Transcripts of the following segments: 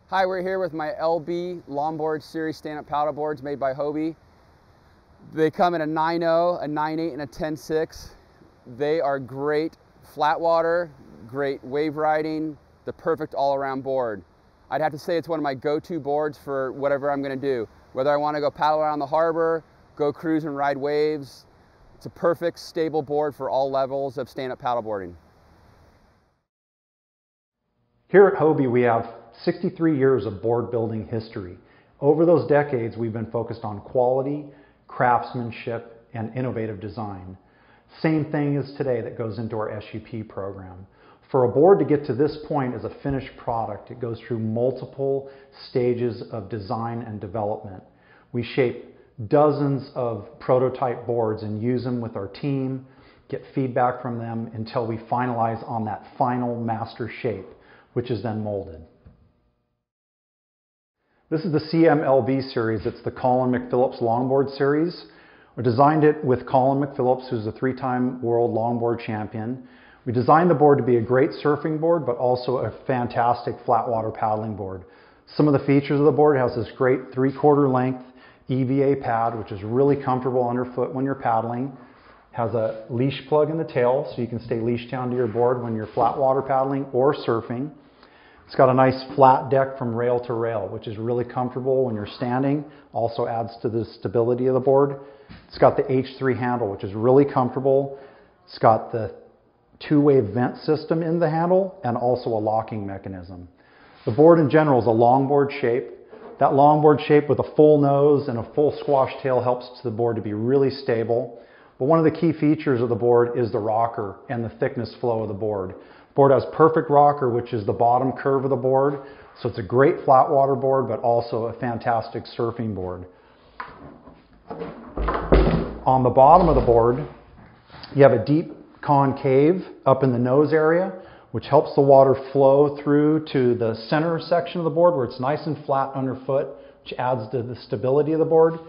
Hi, we're here with my LB Longboard Series stand-up paddleboards made by Hobie. They come in a 9.0, a 9.8, and a 10.6. They are great flat water, great wave riding, the perfect all-around board. I'd have to say it's one of my go-to boards for whatever I'm going to do. Whether I want to go paddle around the harbor, go cruise and ride waves, it's a perfect, stable board for all levels of stand-up paddleboarding. Here at Hobie, we have 63 years of board building history. Over those decades, we've been focused on quality, craftsmanship, and innovative design. Same thing as today that goes into our SUP program. For a board to get to this point as a finished product, it goes through multiple stages of design and development. We shape dozens of prototype boards and use them with our team, get feedback from them until we finalize on that final master shape, which is then molded. This is the CMLB Series. It's the Colin McPhillips Longboard Series. We designed it with Colin McPhillips, who's a three-time world longboard champion. We designed the board to be a great surfing board, but also a fantastic flat water paddling board. Some of the features of the board has this great 3/4 length EVA pad, which is really comfortable underfoot when you're paddling. Has a leash plug in the tail, so you can stay leashed down to your board when you're flat water paddling or surfing. It's got a nice flat deck from rail to rail, which is really comfortable when you're standing. Also adds to the stability of the board. It's got the H3 handle, which is really comfortable. It's got the two-way vent system in the handle and also a locking mechanism. The board in general is a longboard shape. That longboard shape with a full nose and a full squash tail helps the board to be really stable. But one of the key features of the board is the rocker and the thickness flow of the board. The board has perfect rocker, which is the bottom curve of the board. So it's a great flat water board, but also a fantastic surfing board. On the bottom of the board, you have a deep concave up in the nose area, which helps the water flow through to the center section of the board where it's nice and flat underfoot, which adds to the stability of the board.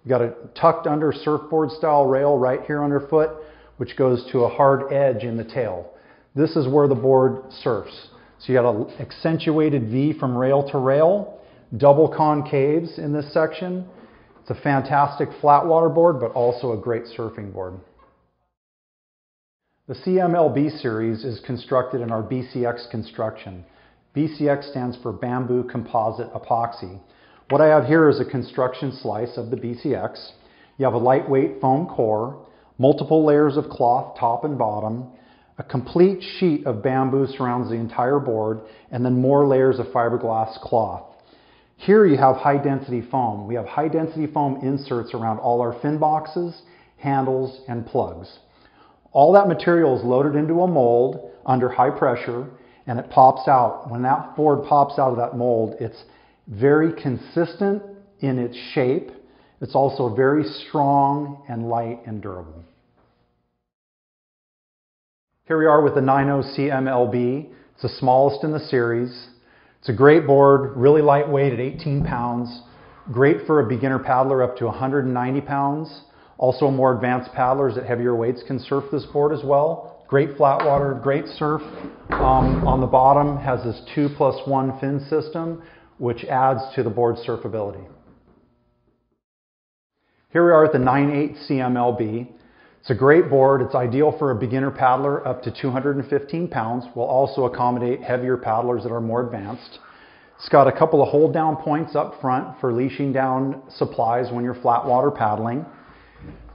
You've got a tucked under surfboard style rail right here underfoot, which goes to a hard edge in the tail. This is where the board surfs. So you got an accentuated V from rail to rail, double concaves in this section. It's a fantastic flat water board, but also a great surfing board. The CMLB Series is constructed in our BCX construction. BCX stands for Bamboo Composite Epoxy. What I have here is a construction slice of the BCX. You have a lightweight foam core, multiple layers of cloth top and bottom, a complete sheet of bamboo surrounds the entire board, and then more layers of fiberglass cloth. Here you have high density foam. We have high density foam inserts around all our fin boxes, handles, and plugs. All that material is loaded into a mold under high pressure and it pops out. When that board pops out of that mold, it's very consistent in its shape. It's also very strong and light and durable. Here we are with the 9.0 CMLB. It's the smallest in the series. It's a great board, really lightweight at 18 pounds. Great for a beginner paddler up to 190 pounds. Also more advanced paddlers at heavier weights can surf this board as well. Great flat water, great surf. On the bottom has this 2+1 fin system, which adds to the board's surfability. Here we are at the 9.8 CMLB. It's a great board. It's ideal for a beginner paddler up to 215 pounds. Will also accommodate heavier paddlers that are more advanced. It's got a couple of hold down points up front for leashing down supplies when you're flat water paddling.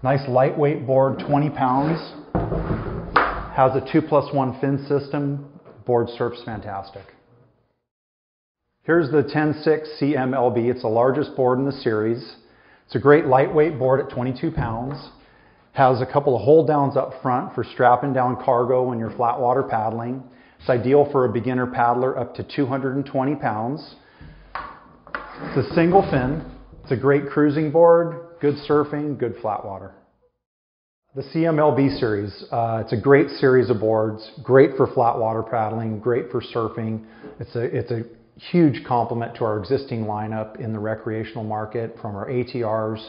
Nice lightweight board, 20 pounds. Has a 2+1 fin system. Board surfs fantastic. Here's the 10.6 CMLB. It's the largest board in the series. It's a great lightweight board at 22 pounds. Has a couple of hold downs up front for strapping down cargo when you're flat water paddling. It's ideal for a beginner paddler up to 220 pounds. It's a single fin. It's a great cruising board, good surfing, good flat water. The CMLB Series, it's a great series of boards, great for flat water paddling, great for surfing. It's a huge complement to our existing lineup in the recreational market, from our ATRs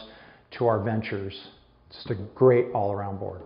to our ventures. Just a great all-around board.